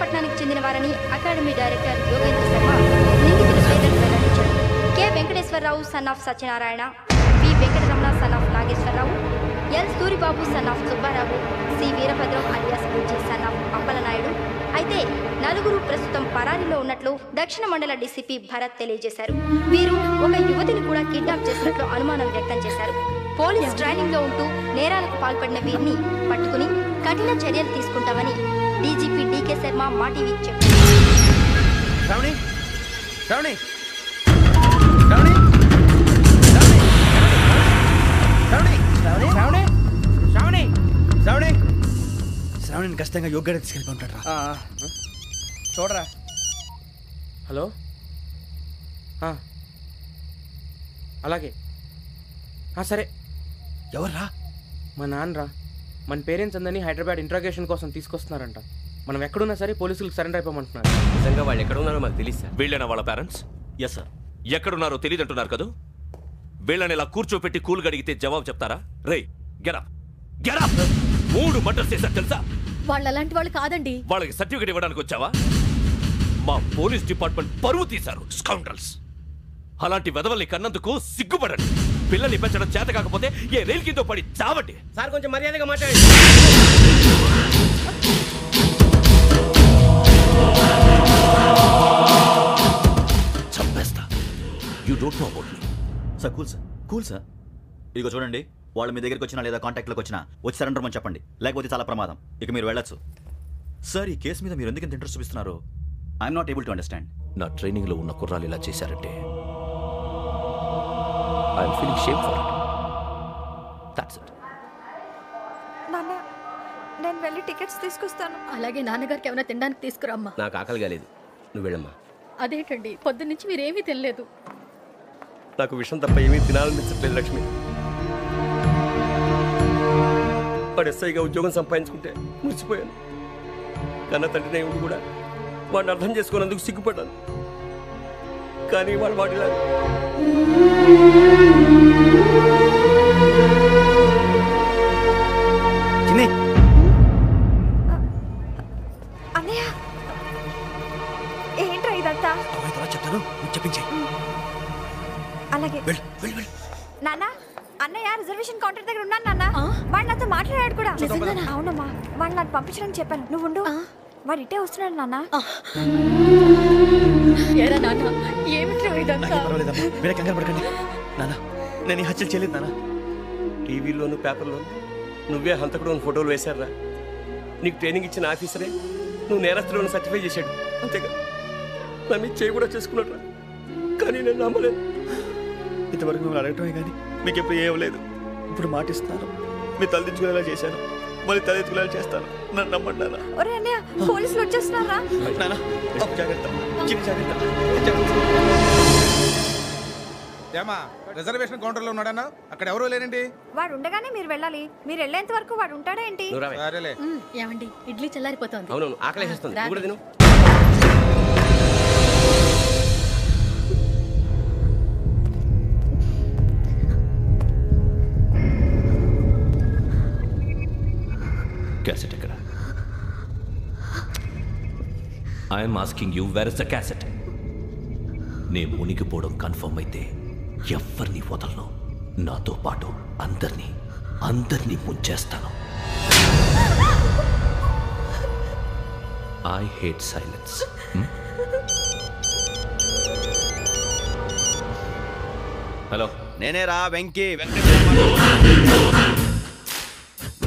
విశాఖపట్నానికి చెందిన వారని అకాడమీ డైరెక్టర్ యోగేంద్ర శర్మ నిందితుల పేర్లను వెల్లడించారు. K Venkateswararao son of Satyanarayana, P Venkataramana son of Nageswararao, L Suribabu son of Subbarao, C Veerabhadram alias Bujji son of Appalanaidu. అయితే నలుగురు ప్రస్తుతం పరారీలో ఉన్నట్లు దక్షిణ మండల డీసీపీ భరత్ తెలియజేశారు. వీరు ఒక యువతిని కూడా కిడ్నాప్ చేసినట్లు అనుమానం వ్యక్తం చేశారు. పోలీస్ ట్రైనింగ్ లో ఉంటూ నేరాలకు పాల్పడిన వీరిని పట్టుకుని కఠిన చర్యలు తీసుకుంటామని డీజీపీ డీకే శర్మ మా టీవీకి చెప్పారు. శ్రావణిని ఖచ్చితంగా యోగ్యత తీసుకెళ్ళిపోతాడు రా. చూడరా. హలో, అలాగే సరే. ఎవర్రా? మా నాన్నరా. మన పేరెంట్స్ అందరినీ హైదరాబాద్ ఇంట్రాగేషన్ కోసం తీసుకొస్తున్నారంట. మనం ఎక్కడున్నా సరే పోలీసులకు సరెండర్ అయిపోమంటున్నారు. నిజంగా వాళ్ళు ఎక్కడ ఉన్నారో మాకు తెలియదు సార్. వీళ్ళైనా వాళ్ళ పేరెంట్స్? Yes sir. ఎక్కడున్నారో తెలియదు అంటున్నారు కదా. వీళ్ళని ఇలా కూర్చోపెట్టి కూల్ గడిగితే జవాబు చెప్తారా? రే గెటప్ గెటప్. 3 మర్డర్స్ చేశారు తెలుసా? వాళ్ళు అలాంటి వాళ్ళు కాదండి. వాళ్ళకి సర్టిఫికేట్ ఇవ్వడానికి వచ్చావా? మా పోలీస్ డిపార్ట్మెంట్ పరువు తీశారు స్కౌండ్రల్స్. అలాంటి వెధవల్ని కన్నందుకు సిగ్గుపడండి. పిల్లల్ని పెంచడం చేత కాకపోతే ఏ రైలు కింద పడి చావండి. సార్ కొంచెం మర్యాదగా మాట్లాడండి. చంపేస్తా. You don't know about me. Sir cool sir, cool sir. ఇదిగో చూడండి, వాళ్ళు మీ దగ్గరికి వచ్చినా లేదా కాంటాక్ట్లోకి వచ్చినా వచ్చి సరెండర్ అని చెప్పండి, లేకపోతే చాలా ప్రమాదం. ఇక మీరు వెళ్ళొచ్చు. సార్, ఈ కేసు మీద మీరు ఎందుకు ఇంత ఇంట్రెస్ట్ చూపిస్తున్నారు? I'm not able to understand. నా ట్రైనింగ్ లో ఉన్న కుర్రాలు ఇలా చేశారంటే I'm feeling shame for it. That's it. నాన్న, నేను వెళ్ళి టికెట్స్ తీసుకొస్తాను. అలాగే నాన్నగారికి ఏమైనా తినడానికి తీసుకురమ్మా. నాకు ఆకలి కాలేదు, నువ్వు వెళ్ళమ్మా. అదేంటండి, పొద్దున్నుంచి మీరేమీ తినలేదు. నాకు విషయం తప్ప ఏమీ తినాలనిపించట్లేదు లక్ష్మి. వాడు ఎస్ఐగా ఉద్యోగం సంపాదించుకుంటే మురిసిపోయాను. కన్న తండ్రినే ఉండి కూడా వాడిని అర్థం చేసుకున్నందుకు సిగ్గుపడ్డాను. కానీ వాడిలా అన్నయ్య, ఏంట్రా ఇదంతా? చెప్తాను, చెప్పించే. అలాగే నాన్న. అన్నయ్య రిజర్వేషన్ కౌంటర్ దగ్గర ఉన్నాను నాన్న. వాడు నాతో మాట్లాడాడు కూడా. అవునమ్మా, వాడు నాకు పంపించడానికి చెప్పాను. నువ్వు ఉండు, వాడు ఇటే వస్తున్నాడు నాన్న. మీరే కంగారు పడకండి నాన్న. నేను ఈ హత్యలు చేయలేదు నాన్న. టీవీలోను పేపర్లోను నువ్వే హంతకుడు ఫోటోలు వేశారా? నీకు ట్రైనింగ్ ఇచ్చిన ఆఫీసరే నువ్వు నేరస్తులను సర్టిఫై చేశాడు. అంతేగా నా మీద చేయి కూడా చేసుకున్నట్రా. కానీ నేను నమ్మలేదు. ఇంతవరకు మిమ్మల్ని అడగటమే కానీ మీకు ఎప్పుడు ఏమలేదు. ఇప్పుడు మాటిస్తున్నాను, మీ తలదించుకునేలా చేశాను, మళ్ళీ తలెత్తుకునేలా చేస్తాను. నన్ను నమ్మండి నాన్న. ఒరే అన్నయ్య, పోలీసులు వచ్చేస్తున్నారా? నాన్న జాగ్రత్త, చిన్న జాగ్రత్త. ఏమా రిజర్వేషన్ కౌంటర్ లో ఉన్నాడన్నా? అక్కడ ఎవరూ లేనండి. వాడు ఉండగానే మీరు వెళ్ళాలి. మీరు వెళ్ళేంత వరకు వాడు ఉంటాడా ఏంటి? సరేలే. ఏమండి, ఇడ్లీ చల్లారిపోతుంది. అవును, ఆకలేస్తుంది. నువ్వు కూడా తిను. క్యాసెట్ ఎక్కడ? I'm asking you, where is the cassette? నేను మునిగిపోవడం కన్ఫర్మ్ అయితే ఎవరిని వదలను. నాతో పాటు అందరినీ ముంచేస్తాను. I hate silence. హలో, నేనేరా వెంకీ.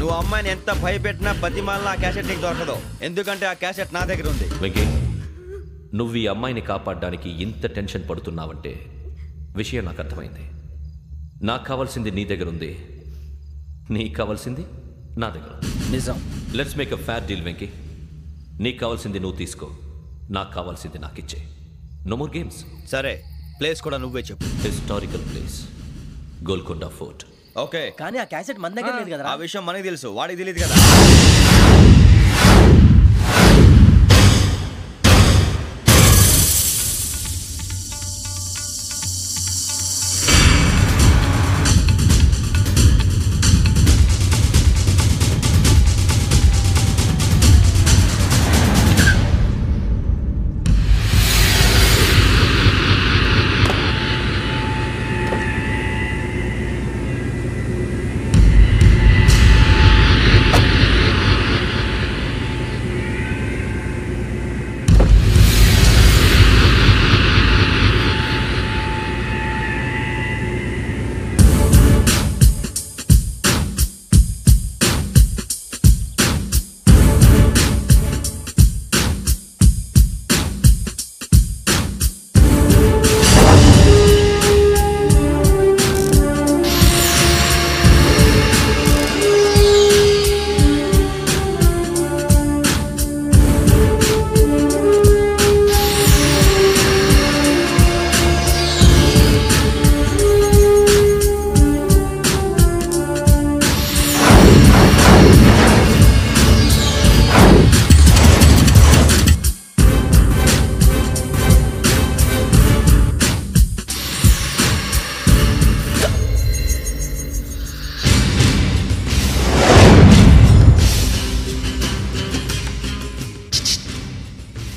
నువ్వు అమ్మాయిని ఎంత భయపెట్టినా బతిమాలినా ఆ క్యాసెట్ నీకు దొరకదు. ఎందుకంటే ఆ క్యాసెట్ నా దగ్గర ఉంది. వెంకీ, నువ్వు ఈ అమ్మాయిని కాపాడడానికి ఇంత టెన్షన్ పడుతున్నావంటే విషయం నాకు అర్థమైంది. నాకు కావాల్సింది నీ దగ్గర ఉంది, నీకు కావాల్సింది నా దగ్గర. నిజం. Let's make a fair deal Venky. నీకు కావాల్సింది నువ్వు తీసుకో, నాకు కావాల్సింది నాకు ఇచ్చే. No more games. సరే, ప్లేస్ కూడా నువ్వే చెప్పు. Historical place, Golconda fort. Okay, కానీ ఆ క్యాసెట్ మన దగ్గర లేదు కదా. ఆ విషయం మనకి తెలుసు, వాడికి తెలియదు కదా.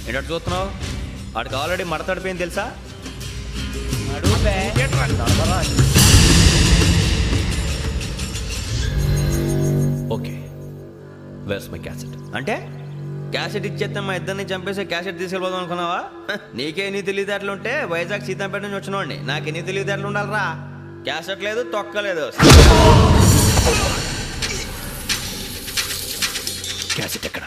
ఏంటో చూస్తున్నావు? వాడికి ఆల్రెడీ మడతడిపోయింది తెలుసా? Okay, where's my cassette? అంటే క్యాసెట్ ఇచ్చేస్తే మా ఇద్దరిని చంపేసి క్యాసెట్ తీసుకెళ్ళిపోదాం అనుకున్నావా? నీకే ఎన్ని తెలివితేటలు ఉంటే వైజాగ్ సీతంపేట నుంచి వచ్చినోడిని నాకు ఎన్ని తెలివితేటలు ఉండాలిరా? క్యాసెట్ లేదు, తొక్కలేదు. క్యాసెట్ ఎక్కడ?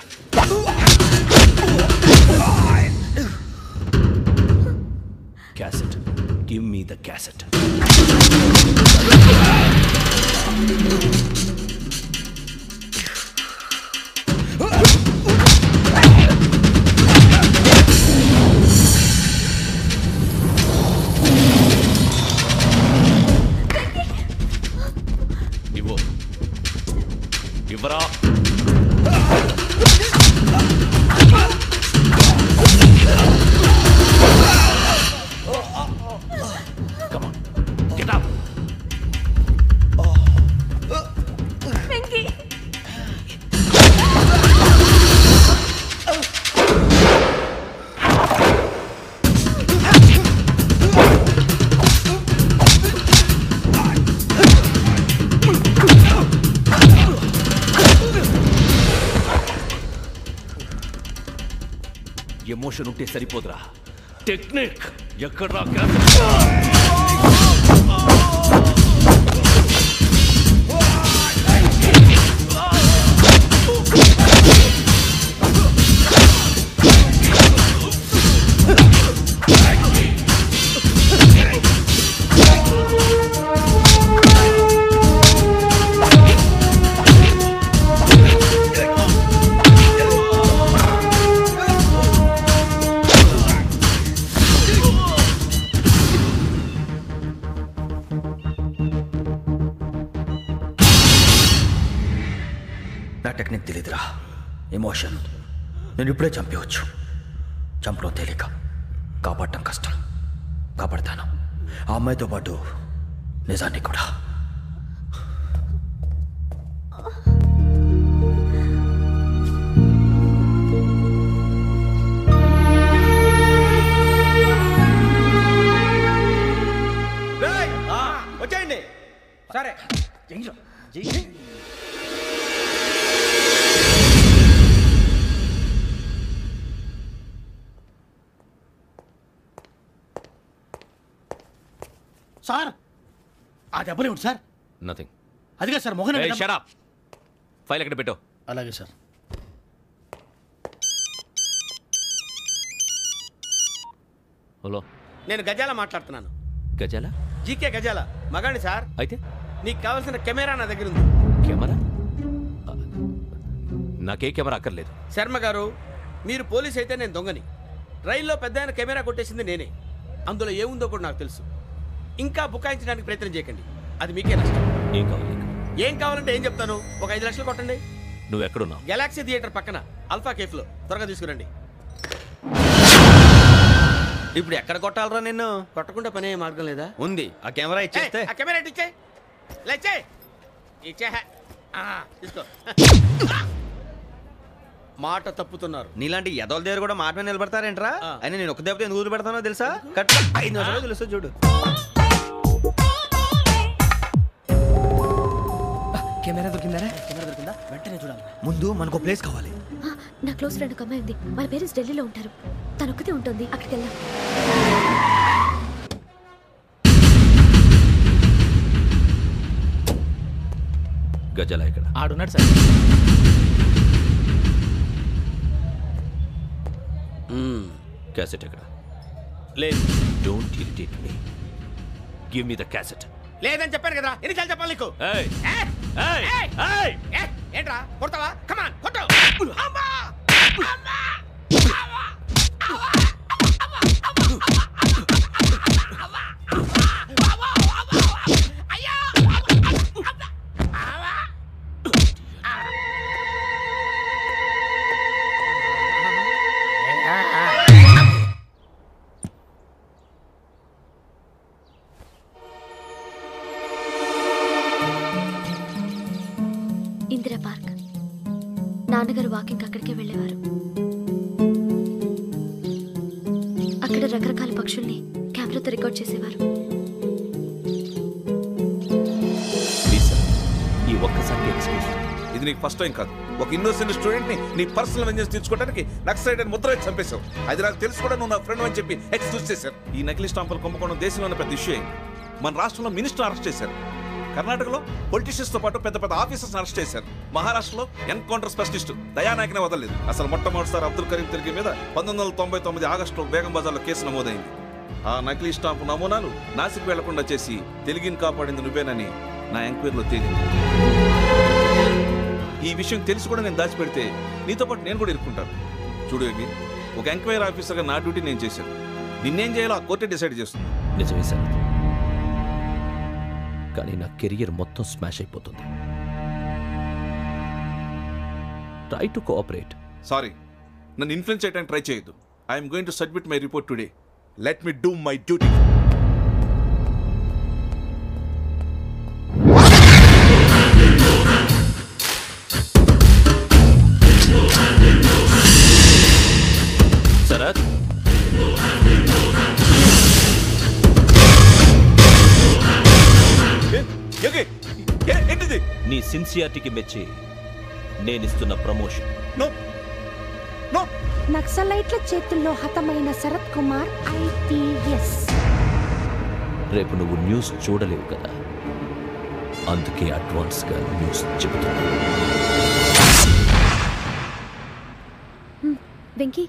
Cassette, give me the cassette. ఇవ్వు, ఇవ్వరా. Come on, get up. Emotion ఉంటే సరిపోదురా, టెక్నిక్ ఎక్కడ్రా? నా టెక్నిక్ తెలీదురా, ఎమోషన్. నేను ఇప్పుడే చంపేవచ్చు. చంపడం తేలిక, కాపాడటం కష్టం. కాపాడతాను ఆ అమ్మాయితో పాటు నిజాన్ని కూడా. వచ్చేయండి. సరే. సార్ ఆ దెబ్బలేమిటి సార్? నథింగ్. అదిగా sir Mohan. Shut up. File ఎక్కడ పెట్టు? అలాగే సార్. హలో, నేను గజాల మాట్లాడుతున్నాను. గజాల? జీకే గజాల మగాండి సార్. అయితే నీకు కావాల్సిన కెమెరా నా దగ్గర ఉంది. కెమెరా? నాకే కెమెరా అక్కర్లేదు. శర్మ గారు, మీరు పోలీస్ అయితే నేను దొంగని. రైల్లో పెద్ద ఆయన కెమెరా కొట్టేసింది నేనే. అందులో ఏముందో కూడా నాకు తెలుసు. ఇంకా బుకాయించడానికి ప్రయత్నం చేయకండి, అది మీకే నష్టం. ఏం కావాలి? ఏం కావాలంటే ఏం చెప్తాను. ఒక 5 లక్షలు కొట్టండి. నువ్వు ఎక్కడున్నావు? గెలాక్సీ థియేటర్ పక్కన అల్ఫా కేఫ్లో. త్వరగా తీసుకురండి. ఇప్పుడు ఎక్కడ కొట్టాలరా నిన్ను? కొట్టకుండా పనే మార్గం లేదా? ఉంది. ఆ కెమెరా ఇచ్చేస్తే. ఆ కెమెరా ఇచ్చే లేచే ఇచ్చే. తీసుకో. మాట తప్పుతున్నారు. నీలాంటి ఎదల దగ్గర కూడా మాట మీద నిలబడతారేంట్రా? అని నేను ఒక దెబ్బతో ఎందుకు ఊరు పెడతానో తెలుసా? కట్ 5 నిమిషాలు తెలుసు చూడు. కెమెరా దొరికిందా? వెంటనే చూడాలి. ముందు మనకు ప్లేస్ కావాలి. నా క్లోజ్ ఫ్రెండ్ ఒక అమ్మాయి ఉంది. వాళ్ళ పేరెంట్స్ ఢిల్లీలో ఉంటారు. తను ఒక్కతే ఉంటుంది. అక్కడికి వెళ్దాం. గజాల ఇక్కడ ఆడున్నాడు సార్. క్యాసెట్ ఎక్కడ? లేదు. Don't irritate me. Give me the cassette. లేదని చెప్పాను కదా, ఎన్నిసార్లు చెప్పాలి నీకు? ఏంట్రా కొడతావా? కమాన్ కొట్టు. ఇందిరా పార్క్. నాన్నగారు వాకింగ్ అక్కడికే వెళ్ళేవారు. ఇక్కడ రకరకాల పక్షుల్ని కెమెరాతో రికార్డ్ చేసేవారు. ఈ ఒక్కసారి ఎక్స్క్యూజ్. ఇది నీకు ఫస్ట్ టైం కాదు. ఒక ఇన్నోసెంట్ స్టూడెంట్ ని నీ పర్సనల్ వెంజెన్స్ తీర్చుకోవడానికి నక్సలైట్ అని ముద్ర వేసి చంపేశావు. అది నాకు తెలుసు కూడా నువ్వు నా ఫ్రెండ్ అని చెప్పి ఎక్స్క్యూజ్ చేశారు. ఈ నకిలీ స్టాంపులు కుంభకోణం దేశంలో ఉన్న పెద్ద ఇష్యూ అయింది. మన రాష్ట్రంలో మినిస్టర్ అరెస్ట్ చేశారు. కర్ణాటకలో పొలిటీషియన్స్ తో పాటు పెద్ద పెద్ద ఆఫీసర్స్ అరెస్ట్ చేశారు. మహారాష్ట్రలో ఎన్కౌంటర్ స్పెషలిస్ట్ దయానాయకనే వదలలేదు. అసలు మొట్టమొదటిసారి అబ్దుల్ కరీం తిరిగి మీద 1999 ఆగస్టులో బేగం బజార్లో కేసు నమోదైంది. ఆ నకిలీ స్టాంపు నమూనాలు నాసిక్ వెళ్లకుండా చేసి తెలుగుని కాపాడింది నువ్వేనని నా ఎంక్వైరీలో తేలింది. ఈ విషయం తెలిసి కూడా నేను దాచిపెడితే నీతో పాటు నేను కూడా ఇరుక్కుంటాను. చూడు యోగి, ఒక ఎంక్వైరీ ఆఫీసర్గా నా డ్యూటీ నేను చేశాను. నిన్నేం చేయాలో ఆ కోర్టే డిసైడ్ చేస్తుంది. నిజమే సార్, కానీ నా కెరియర్ మొత్తం స్మాష్ అయిపోతుంది. Try to cooperate. సారీ, నన్ను ఇన్ఫ్లుయెన్స్ చేయడానికి ట్రై చేయొద్దు. I'm going to submit my report today. Let me do my duty. Sharath, ఏంటిది? నీ సిన్సియారిటీకి మెచ్చి నేనిస్తున్న ప్రమోషన్. నక్సలైట్ల చేతుల్లో హతమైన శరత్ కుమార్ ఐపీఎస్. రేపు నువ్వు న్యూస్ చూడలేవు కదా, అందుకే అడ్వాన్స్ గా న్యూస్ చెబుతున్నా. వెంకీ,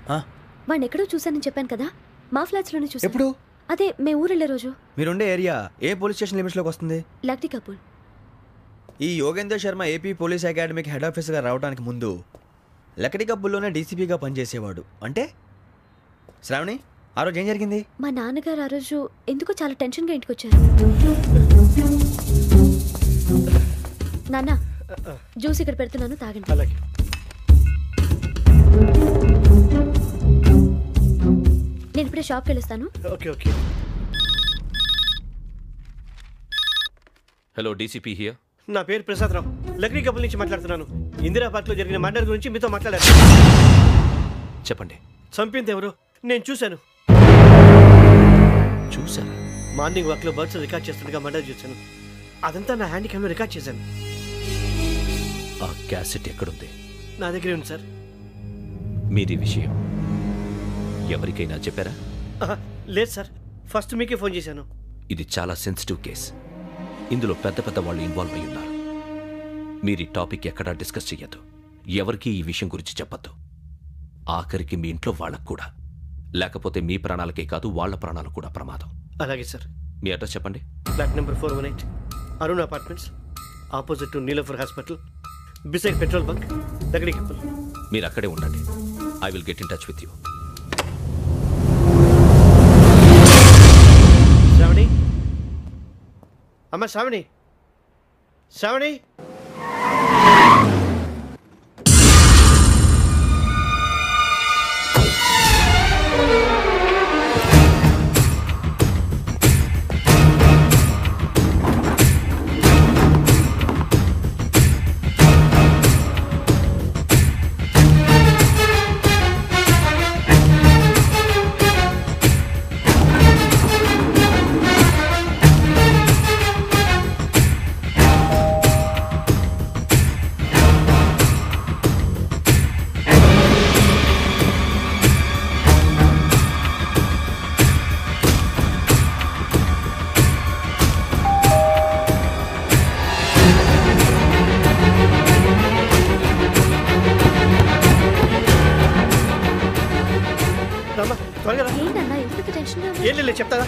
వాడిని ఎక్కడో చూశానని చెప్పాను కదా, మా ఫ్లాట్స్ లోనే చూసాను. ఎప్పుడు? అదే మేము ఊరెళ్ళే రోజు. మీరుండే ఏరియా ఏ పోలీస్ స్టేషన్ లిమిట్స్ లోకి వస్తుంది? లక్టీ కపూర్. ఈ యోగేందర్ శర్మ ఏపీ పోలీస్ అకాడమీకి హెడ్ ఆఫీసర్గా రావడానికి ముందు లకడి కబ్బుల్లోనే డీసీపీగా పనిచేసేవాడు. అంటే శ్రావణి, ఆ రోజు ఏం జరిగింది? మా నాన్నగారు ఆ రోజు ఎందుకో చాలా టెన్షన్గా ఇంటికి వచ్చారు. నాన్న, జ్యూస్ ఇక్కడ పెడుతున్నాను, తాగండి. నేను ఇప్పుడే షాప్కి వెళ్ళొస్తాను. Okay okay. Hello, DCP here. నా పేరు ప్రసాదరావు, లక్డీ కపుల్ నుంచి మాట్లాడుతున్నాను. ఇందిరా పార్క్లో జరిగిన మర్డర్ గురించి మీతో మాట్లాడారు. చెప్పండి. చంపింది ఎవరు? నేను చూశాను. చూశాను? మార్నింగ్ వాక్లో బర్డ్స్ రికార్డ్ చేస్తుండగా మర్డర్ చూశాను. అదంతా నా హ్యాండ్ క్యామ్లో రికార్డ్ చేశాను. ఆ క్యాసెట్ ఎక్కడుంది? నా దగ్గరే ఉంది సార్. మీది విషయం ఎవరికైనా చెప్పారా? లేదు సార్, ఫస్ట్ మీకే ఫోన్ చేశాను. ఇది చాలా సెన్సిటివ్ కేస్. ఇందులో పెద్ద పెద్ద వాళ్ళు ఇన్వాల్వ్ అయి ఉన్నారు. మీరు ఈ టాపిక్ ఎక్కడా డిస్కస్ చెయ్యొద్దు. ఎవరికి ఈ విషయం గురించి చెప్పొద్దు. ఆఖరికి మీ ఇంట్లో వాళ్ళకు కూడా. లేకపోతే మీ ప్రాణాలకే కాదు, వాళ్ళ ప్రాణాలు కూడా ప్రమాదం. అలాగే సార్. మీ అడ్రస్ చెప్పండి. Flat number 418, Arun apartments, opposite to Niloufer hospital, beside petrol bunk, Lakdikapul. మీరు అక్కడే ఉండండి. I will get in touch with you. Sravani, అమ్మ శ్రావణి, శ్రావణి. ఏం లేదు, చెప్తారా?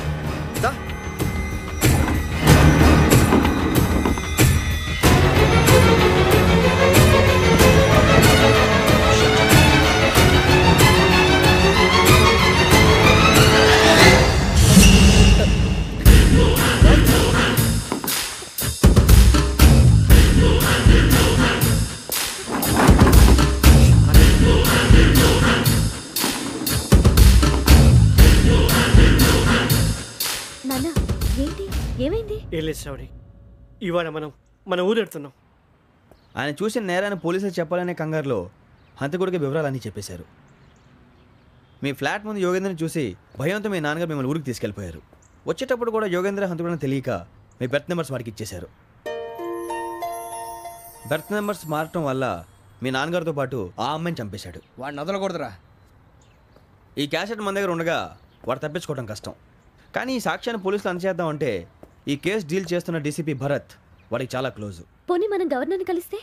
శ్రావణి, ఇవాళ మనం మన ఊరు వెళ్తున్నాం. ఆయన చూసిన నేరాన్ని పోలీసులు చెప్పాలనే కంగారులో హంతకుడికి వివరాలన్నీ చెప్పేశారు. మీ ఫ్లాట్ ముందు యోగేంద్రని చూసి భయంతో మీ నాన్నగారు మిమ్మల్ని ఊరికి తీసుకెళ్ళిపోయారు. వచ్చేటప్పుడు కూడా యోగేంద్ర హంతకుడని తెలియక మీ బెర్త్ నెంబర్స్ వాడికి ఇచ్చేశారు. బెర్త్ నెంబర్స్ మారటం వల్ల మీ నాన్నగారితో పాటు ఆ అమ్మాయిని చంపేశాడు. వాడిని వదలకూడదురా. ఈ క్యాసెట్ మన దగ్గర ఉండగా వాడు తప్పించుకోవడం కష్టం. కానీ ఈ సాక్ష్యాన్ని పోలీసులు అందజేద్దామంటే ఈ కేసు డీల్ చేస్తున్న డీసీపీ భరత్ వాడికి చాలా క్లోజు. పోనీ మనం గవర్నర్ని కలిస్తే